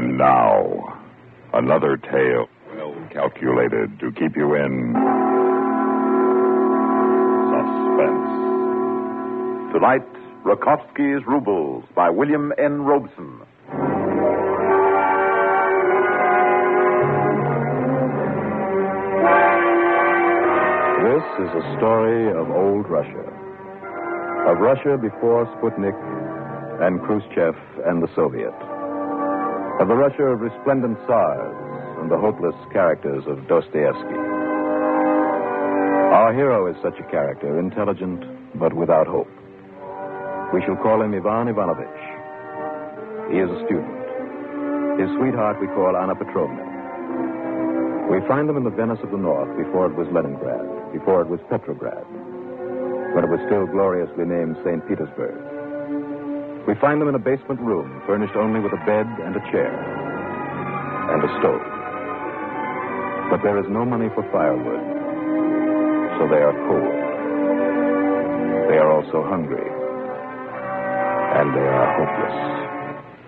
And now, another tale well calculated to keep you in suspense. Tonight, Rakovskys' Rubles by William N. Robeson. This is a story of old Russia. Of Russia before Sputnik and Khrushchev and the Soviet. Of the Russia of resplendent Tsars and the hopeless characters of Dostoevsky. Our hero is such a character, intelligent but without hope. We shall call him Ivan Ivanovich. He is a student. His sweetheart we call Anna Petrovna. We find them in the Venice of the North before it was Leningrad, before it was Petrograd, when it was still gloriously named St. Petersburg. We find them in a basement room, furnished only with a bed and a chair and a stove. But there is no money for firewood, so they are cold. They are also hungry, and they are hopeless.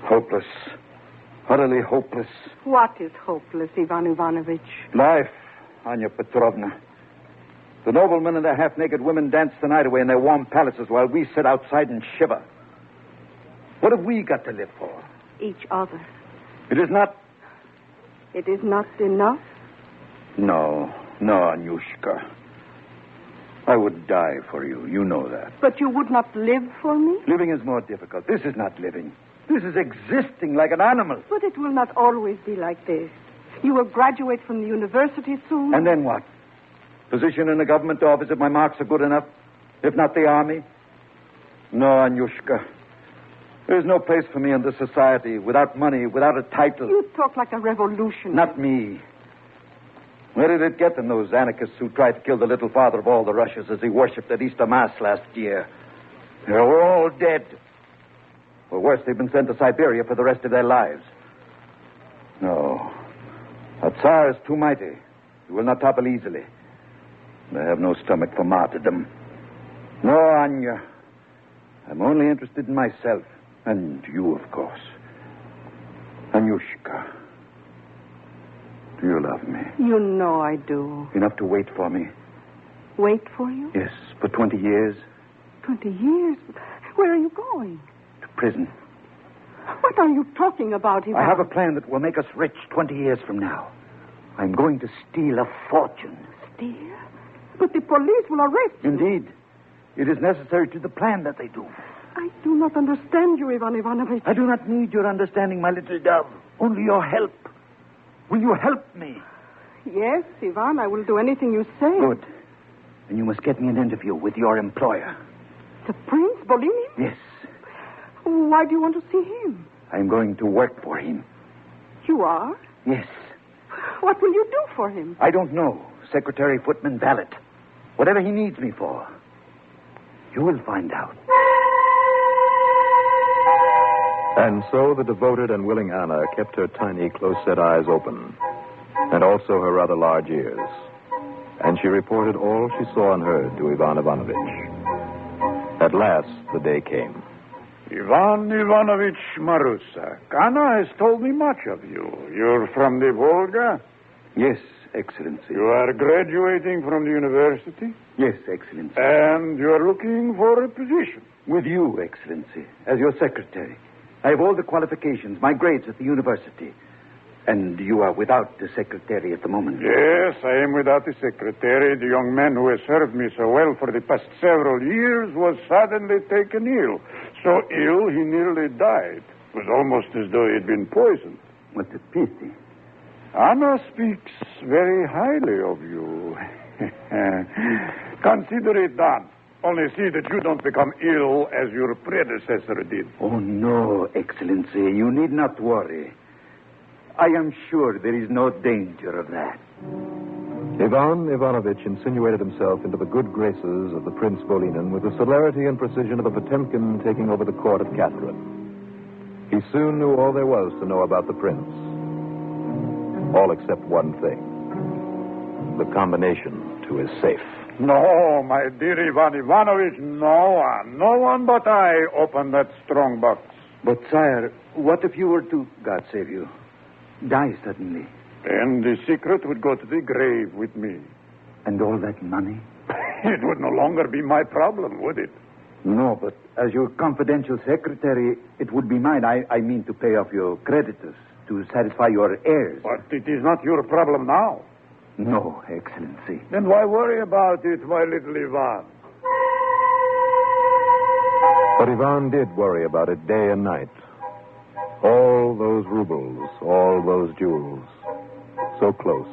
Hopeless. Utterly hopeless. What is hopeless, Ivan Ivanovich? Life, Anya Petrovna. The noblemen and their half-naked women dance the night away in their warm palaces while we sit outside and shiver. What have we got to live for? Each other. It is not... It is not enough? No, Anyushka. I would die for you. You know that. But you would not live for me? Living is more difficult. This is not living. This is existing like an animal. But it will not always be like this. You will graduate from the university soon. And then what? Position in a government office if my marks are good enough? If not, the army? No, Anyushka. There's no place for me in this society without money, without a title. You talk like a revolutionary. Not me. Where did it get them, those anarchists who tried to kill the little father of all the Russias as he worshipped at Easter Mass last year? They're all dead. Or worse, they've been sent to Siberia for the rest of their lives. No. A Tsar is too mighty. He will not topple easily. I have no stomach for martyrdom. No, Anya. I'm only interested in myself. And you, of course. Anyushka. Do you love me? You know I do. Enough to wait for me? Wait for you? Yes, for 20 years. 20 years? Where are you going? To prison. What are you talking about, Ivan? I have a plan that will make us rich 20 years from now. I'm going to steal a fortune. Steal? But the police will arrest you. Indeed. It is necessary to the plan that they do. I do not understand you, Ivan Ivanovich. I do not need your understanding, my little dove. Only your help. Will you help me? Yes, Ivan, I will do anything you say. Good. And you must get me an interview with your employer. The Prince Bolinin? Yes. Why do you want to see him? I'm going to work for him. You are? Yes. What will you do for him? I don't know. Secretary, footman, valet. Whatever he needs me for. You will find out. And so the devoted and willing Anna kept her tiny, close-set eyes open, and also her rather large ears. And she reported all she saw and heard to Ivan Ivanovich. At last, the day came. Ivan Ivanovich Marusak, Anna has told me much of you. You're from the Volga? Yes, Excellency. You are graduating from the university? Yes, Excellency. And you are looking for a position? With you, Excellency, as your secretary. I have all the qualifications, my grades at the university. And you are without the secretary at the moment. Yes, I am without the secretary. The young man who has served me so well for the past several years was suddenly taken ill. So ill, he nearly died. It was almost as though he had been poisoned. What a pity. Anna speaks very highly of you. Consider it done. Only see that you don't become ill as your predecessor did. Oh, no, Excellency. You need not worry. I am sure there is no danger of that. Ivan Ivanovich insinuated himself into the good graces of the Prince Bolinin with the celerity and precision of a Potemkin taking over the court of Catherine. He soon knew all there was to know about the prince. All except one thing. The combination to his safe. No, my dear Ivan Ivanovich, no one but I opened that strong box. But, sire, What if you were to, God save you, die suddenly? And the secret would go to the grave with me. And all that money? It would no longer be my problem, would it? No, but as your confidential secretary, it would be mine. I mean to pay off your creditors, to satisfy your heirs. But it is not your problem now. No, Excellency. Then why worry about it, my little Ivan? But Ivan did worry about it day and night. All those rubles, all those jewels, so close,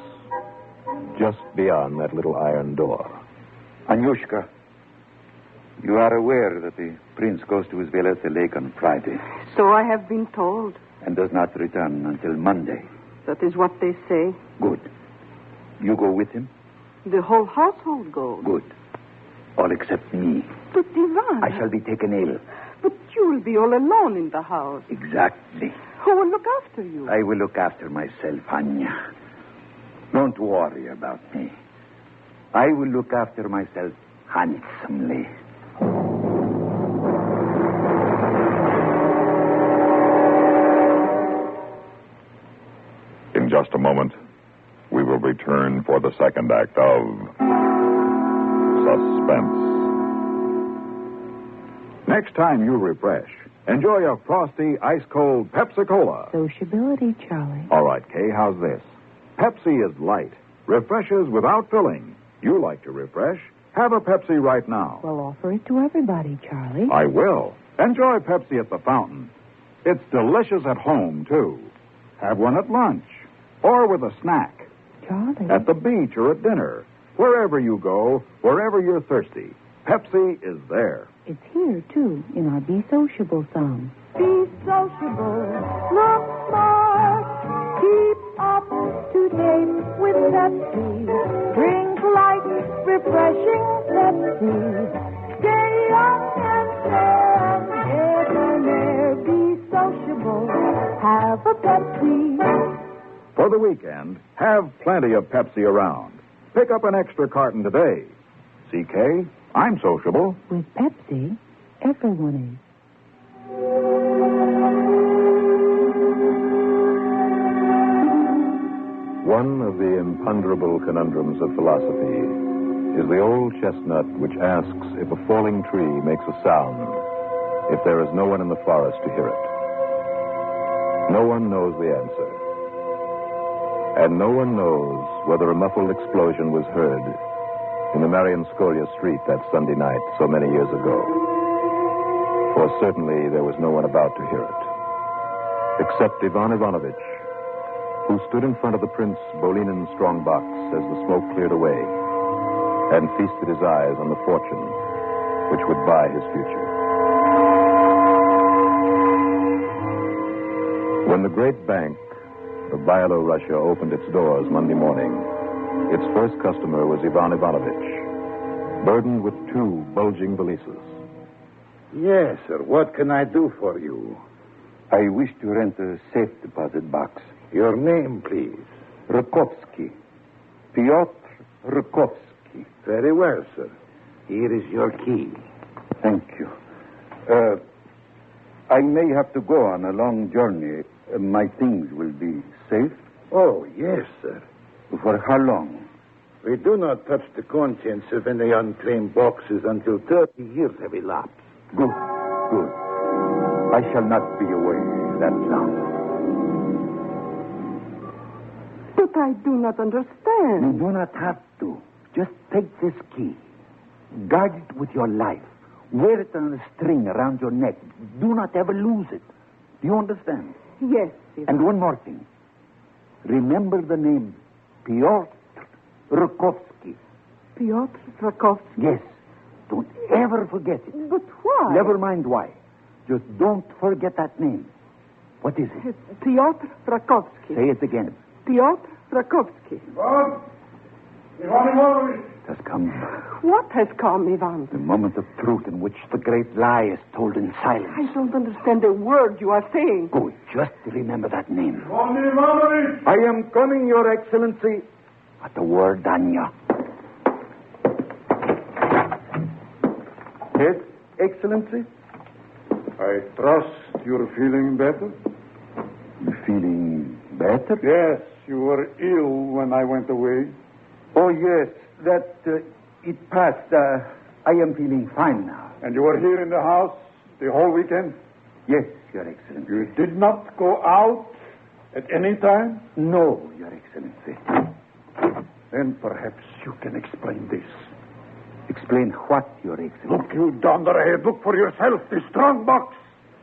just beyond that little iron door. Anyushka, you are aware that the prince goes to his villa at the lake on Friday. So I have been told. And does not return until Monday. That is what they say. Good. You go with him? The whole household goes. Good. All except me. But Ivan... I shall be taken ill. But you will be all alone in the house. Exactly. Who will look after you? I will look after myself, Anya. Don't worry about me. I will look after myself handsomely. In just a moment, we will return for the second act of Suspense. Next time you refresh, enjoy a frosty, ice-cold Pepsi-Cola. Sociability, Charlie. All right, Kay, how's this? Pepsi is light, refreshes without filling. You like to refresh? Have a Pepsi right now. Well, offer it to everybody, Charlie. I will. Enjoy Pepsi at the fountain. It's delicious at home, too. Have one at lunch or with a snack. Charlie. At the beach or at dinner. Wherever you go, wherever you're thirsty, Pepsi is there. It's here, too, in our Be Sociable song. Be sociable, look smart, keep up to date with Pepsi. Drink light, refreshing Pepsi. Stay young and fair and debonair. Be sociable, have a Pepsi. For the weekend, have plenty of Pepsi around. Pick up an extra carton today. CK, I'm sociable. With Pepsi, everyone is. One of the imponderable conundrums of philosophy is the old chestnut which asks if a falling tree makes a sound if there is no one in the forest to hear it. No one knows the answer. And no one knows whether a muffled explosion was heard in the Marianskolia street that Sunday night so many years ago. For certainly there was no one about to hear it, except Ivan Ivanovich, who stood in front of the Prince Bolinen's strong box as the smoke cleared away and feasted his eyes on the fortune which would buy his future. When the great bank of Byelorussia opened its doors Monday morning, its first customer was Ivan Ivanovich, burdened with 2 bulging valises. Yes, sir. What can I do for you? I wish to rent a safe deposit box. Your name, please. Rakovsky. Pyotr Rakovsky. Very well, sir. Here is your key. Thank you. I may have to go on a long journey. My things will be safe? Oh, yes, sir. For how long? We do not touch the contents of any unclaimed boxes until 30 years have elapsed. Good. I shall not be away that long. But I do not understand. You do not have to. Just take this key. Guard it with your life. Wear it on a string around your neck. Do not ever lose it. Do you understand? Yes. And one more thing. Remember the name Pyotr Rakovsky. Pyotr Rakovsky? Yes. Don't ever forget it. But why? Never mind why. Just don't forget that name. What is it? Pyotr Rakovsky. Say it again. Pyotr Rakovsky. Ivan Ivanovich! It has come. What has come, Ivan? The moment of truth in which the great lie is told in silence. I don't understand a word you are saying. Good. Just remember that name. Ivan Ivanovich! I am coming, Your Excellency. At the word, Anya. Yes, Excellency? I trust you're feeling better. You feeling better? Yes, you were ill when I went away. Oh, yes. That, it passed. I am feeling fine now. And you were here in the house the whole weekend? Yes, Your Excellency. You did not go out at any time? No, Your Excellency. Then perhaps you can explain this. Explain what, Your Excellency? Look, you dunderhead, look for yourself. The strong box.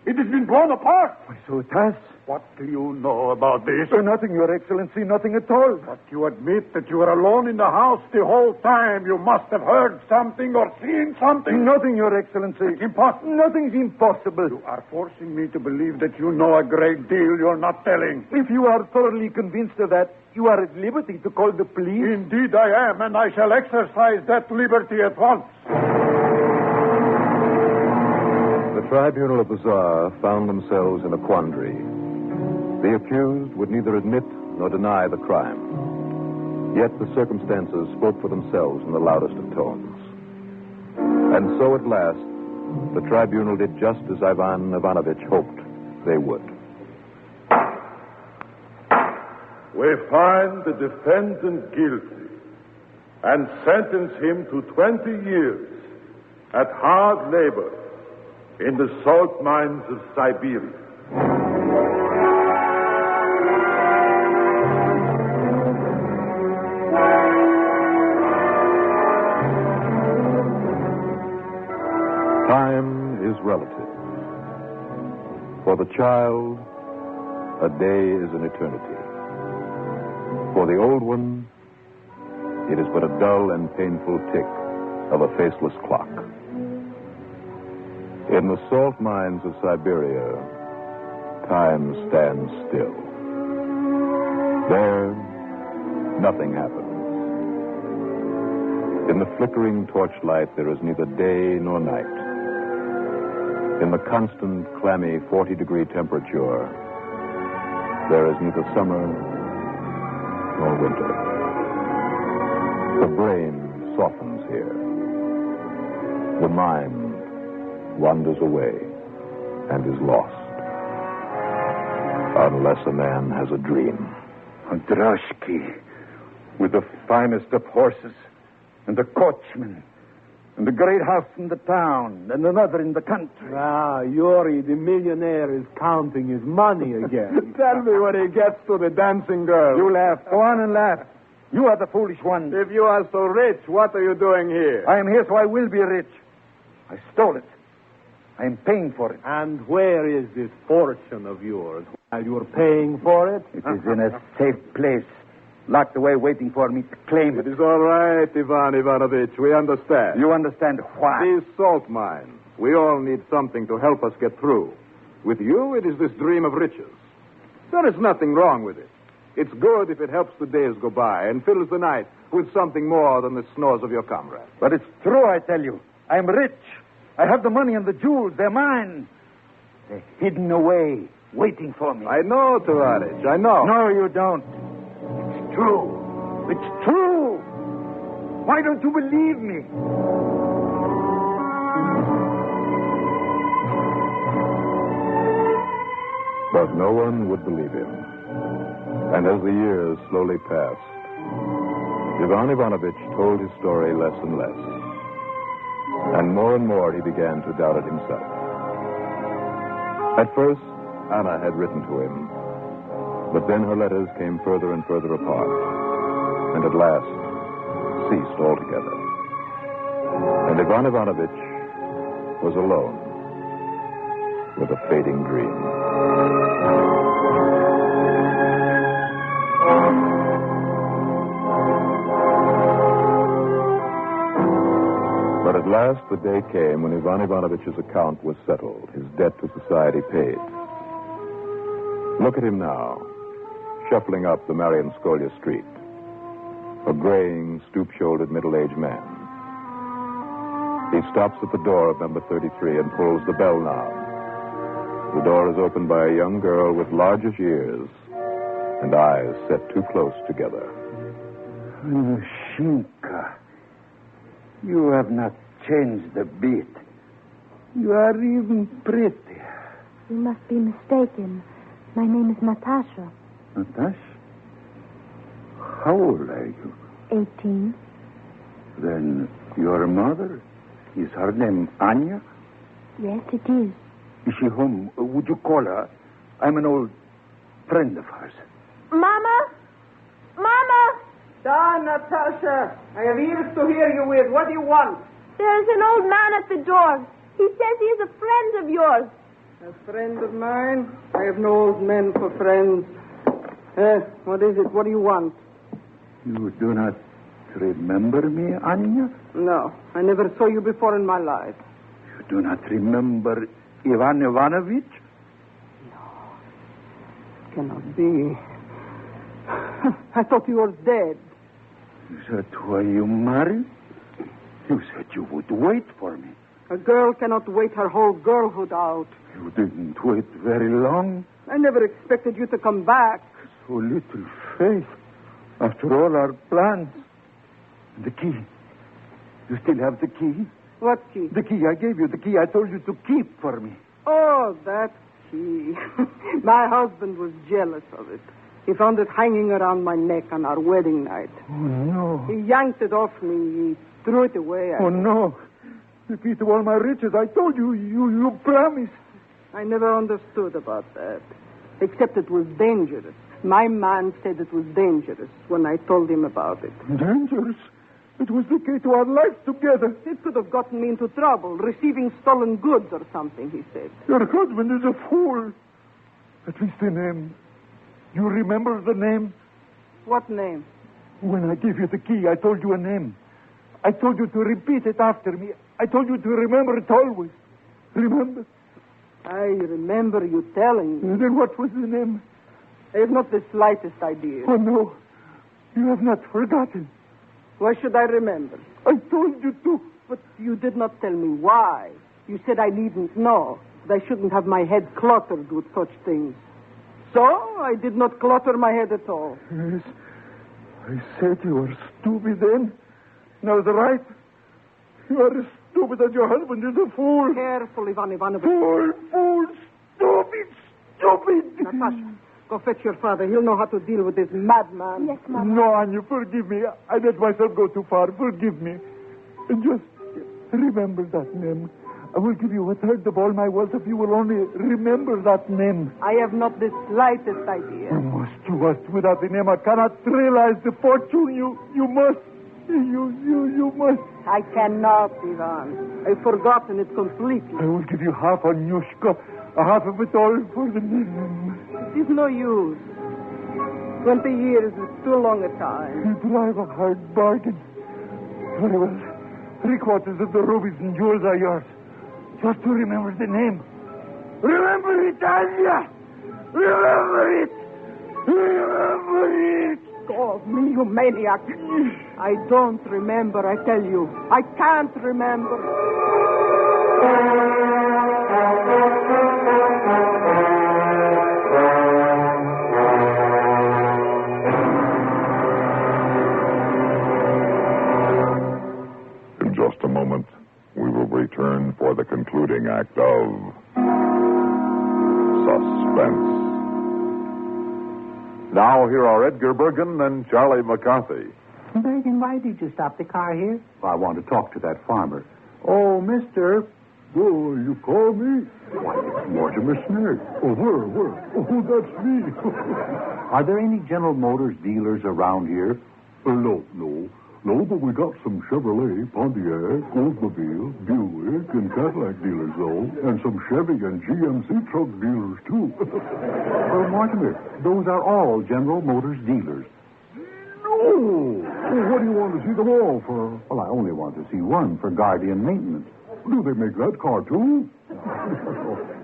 It has been blown apart. Why, so it has. What do you know about this? Nothing, Your Excellency, nothing at all. But you admit that you were alone in the house the whole time. You must have heard something or seen something. Nothing, Your Excellency. It's impossible. Nothing's impossible. You are forcing me to believe that you know a great deal you're not telling. If you are thoroughly convinced of that, you are at liberty to call the police. Indeed I am, and I shall exercise that liberty at once. The tribunal of the Tsar found themselves in a quandary. The accused would neither admit nor deny the crime. Yet the circumstances spoke for themselves in the loudest of tones. And so at last, the tribunal did just as Ivan Ivanovich hoped they would. We find the defendant guilty and sentence him to 20 years at hard labor in the salt mines of Siberia. Time is relative. For the child, a day is an eternity. For the old one, it is but a dull and painful tick of a faceless clock. In the salt mines of Siberia, time stands still. There, nothing happens. In the flickering torchlight, there is neither day nor night. In the constant, clammy 40-degree temperature, there is neither summer nor winter. The brain softens here. The mind wanders away and is lost. Unless a man has a dream. A droshky with the finest of horses, and a coachman, and a great house in the town, and another in the country. Ah, Yuri, the millionaire, is counting his money again. Tell me when he gets to the dancing girl. You laugh. Go on and laugh. You are the foolish one. If you are so rich, what are you doing here? I am here so I will be rich. I stole it. I am paying for it. And where is this fortune of yours? While you're paying for it? It is in a safe place, locked away, waiting for me to claim it. It is all right, Ivan Ivanovich. We understand. You understand what? These salt mines. We all need something to help us get through. With you, it is this dream of riches. There is nothing wrong with it. It's good if it helps the days go by and fills the night with something more than the snores of your comrades. But it's true, I tell you. I am rich. I have the money and the jewels. They're mine. They're hidden away, waiting for me. I know, Tavarich. I know. No, you don't. It's true. It's true. Why don't you believe me? But no one would believe him. And as the years slowly passed, Ivan Ivanovich told his story less and less. And more he began to doubt it himself. At first, Anna had written to him. But then her letters came further and further apart. And at last, ceased altogether. And Ivan Ivanovich was alone with a fading dream. But at last the day came when Ivan Ivanovich's account was settled, his debt to society paid. Look at him now, shuffling up the Marianskolia Street. A graying, stoop-shouldered, middle-aged man. He stops at the door of number 33 and pulls the bell knob. The door is opened by a young girl with largish ears and eyes set too close together. Shinka, you have not changed a bit. You are even prettier. You must be mistaken. My name is Natasha. Natasha? How old are you? 18. Then your mother, is her name Anya? Yes, it is. Is she home? Would you call her? I'm an old friend of hers. Mama? Mama? Da, Natasha. I have ears to hear you with. What do you want? There's an old man at the door. He says he is a friend of yours. A friend of mine? I have no old men for friends. What is it? What do you want? You do not remember me, Anya? No, I never saw you before in my life. You do not remember Ivan Ivanovich? Cannot be. I thought you were dead. Is that why you married? You said you would wait for me. A girl cannot wait her whole girlhood out. You didn't wait very long. I never expected you to come back. So little faith. After all our plans. The key. You still have the key? What key? The key I gave you. The key I told you to keep for me. Oh, that key. My husband was jealous of it. He found it hanging around my neck on our wedding night. Oh, no. He yanked it off me. He threw it away. Oh, no. The key to all my riches. I told you. You promised. I never understood about that. Except it was dangerous. My man said it was dangerous when I told him about it. Dangerous? It was the key to our life together. It could have gotten me into trouble, receiving stolen goods or something, he said. Your husband is a fool. At least the name. You remember the name? What name? When I gave you the key, I told you a name. I told you to repeat it after me. I told you to remember it always. Remember? I remember you telling me. Then what was the name? I have not the slightest idea. Oh, no. You have not forgotten. Why should I remember? I told you to. But you did not tell me why. You said I needn't know, that I shouldn't have my head cluttered with such things. So, I did not clutter my head at all. Yes. I said you were stupid then. Now the right. You are as stupid as your husband is a fool. Careful, Ivan Ivanovich. Fool, stupid. Natasha, go fetch your father. He'll know how to deal with this madman. Yes, Mama. No, Anya, forgive me. I let myself go too far. Forgive me. And just remember that name. I will give you a third of all my wealth if you will only remember that name. I have not the slightest idea. You must. Without the name, I cannot realize the fortune. You must. You must. I cannot, Ivan. I've forgotten it completely. I will give you half on Yushka. Half of it all for the name. It is no use. 20 years is too long a time. You drive a hard bargain. Very well. 3/4 of the rubies and jewels are yours. Just to remember the name. Remember it, Anya! Remember it! Remember it! Go, me, you maniac. I don't remember, I tell you. I can't remember. In just a moment, we will return for the concluding act of Suspense. Now, here are Edgar Bergen and Charlie McCarthy. Bergen, why did you stop the car here? I want to talk to that farmer. Oh, mister. Oh, you call me? Why, it's Mortimer Snurd. Oh, where? Oh, that's me. Are there any General Motors dealers around here? No, but we got some Chevrolet, Pontiac, Oldsmobile, Buick, and Cadillac dealers, though. And some Chevy and GMC truck dealers, too. Well, Mortimer, those are all General Motors dealers. No! Well, what do you want to see them all for? Well, I only want to see one for guardian maintenance. Do they make that car, too?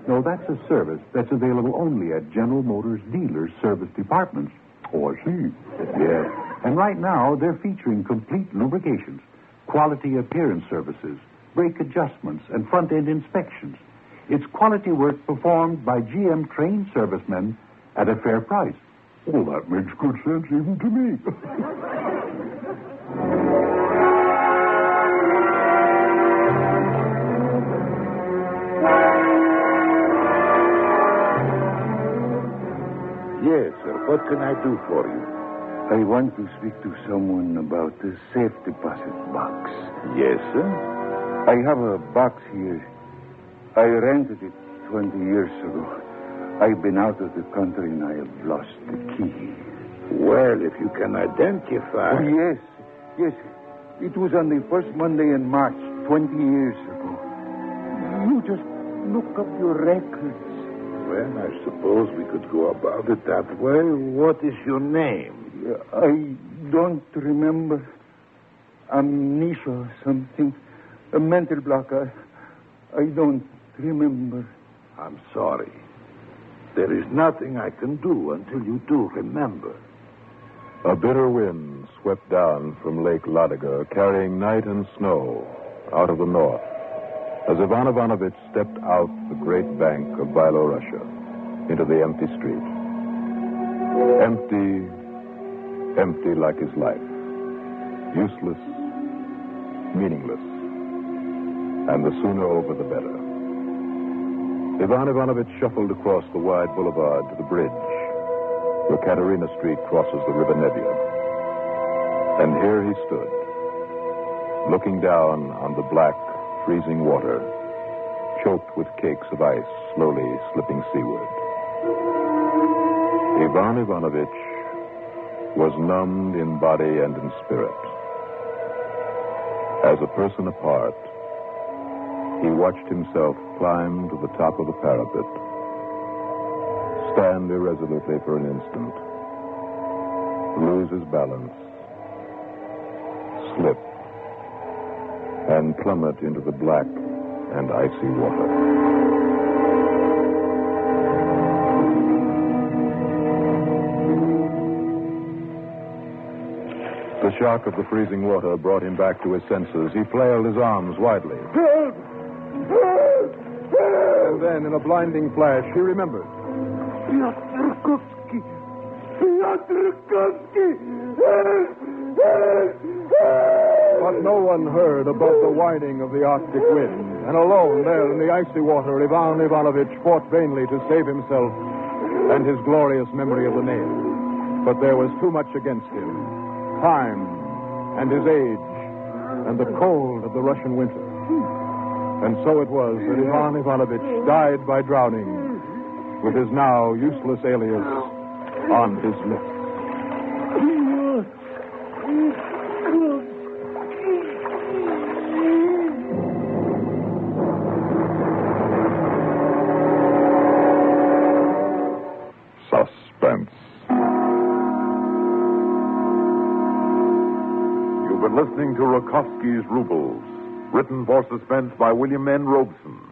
No, that's a service that's available only at General Motors dealers' service departments. Oh, I see. Yes. And right now, they're featuring complete lubrications, quality appearance services, brake adjustments, and front-end inspections. It's quality work performed by GM-trained servicemen at a fair price. Well, that makes good sense even to me. Yes, sir. What can I do for you? I want to speak to someone about the safe deposit box. Yes, sir. I have a box here. I rented it 20 years ago. I've been out of the country and I have lost the key. Well, if you can identify... Oh, yes. Yes. It was on the first Monday in March, 20 years ago. You just look up your records. Well, I suppose we could go about it that way. What is your name? I don't remember. Amnesia or something. A mental block. I don't remember. I'm sorry. There is nothing I can do until you do remember. A bitter wind swept down from Lake Ladoga, carrying night and snow out of the north, as Ivan Ivanovich stepped out the great bank of Byelorussia into the empty street. Empty like his life. Useless, meaningless. And the sooner over, the better. Ivan Ivanovich shuffled across the wide boulevard to the bridge where Katerina Street crosses the River Nevia. And here he stood, looking down on the black, freezing water, choked with cakes of ice slowly slipping seaward. Ivan Ivanovich was numbed in body and in spirit. As a person apart, he watched himself climb to the top of the parapet, stand irresolutely for an instant, lose his balance, slip, and plummet into the black and icy water. The shock of the freezing water brought him back to his senses. He flailed his arms widely. Help! Help! Help! And then, in a blinding flash, he remembered. Rakovsky! Rakovsky! Help! Help! Help! But no one heard above the whining of the Arctic wind. And alone there in the icy water, Ivan Ivanovich fought vainly to save himself and his glorious memory of the nail. But there was too much against him. Time and his age and the cold of the Russian winter. And so it was that Ivan Ivanovich died by drowning with his now useless alias on his lips. Suspense. You've been listening to Rakovskys Rubles, written for Suspense by William N. Robeson.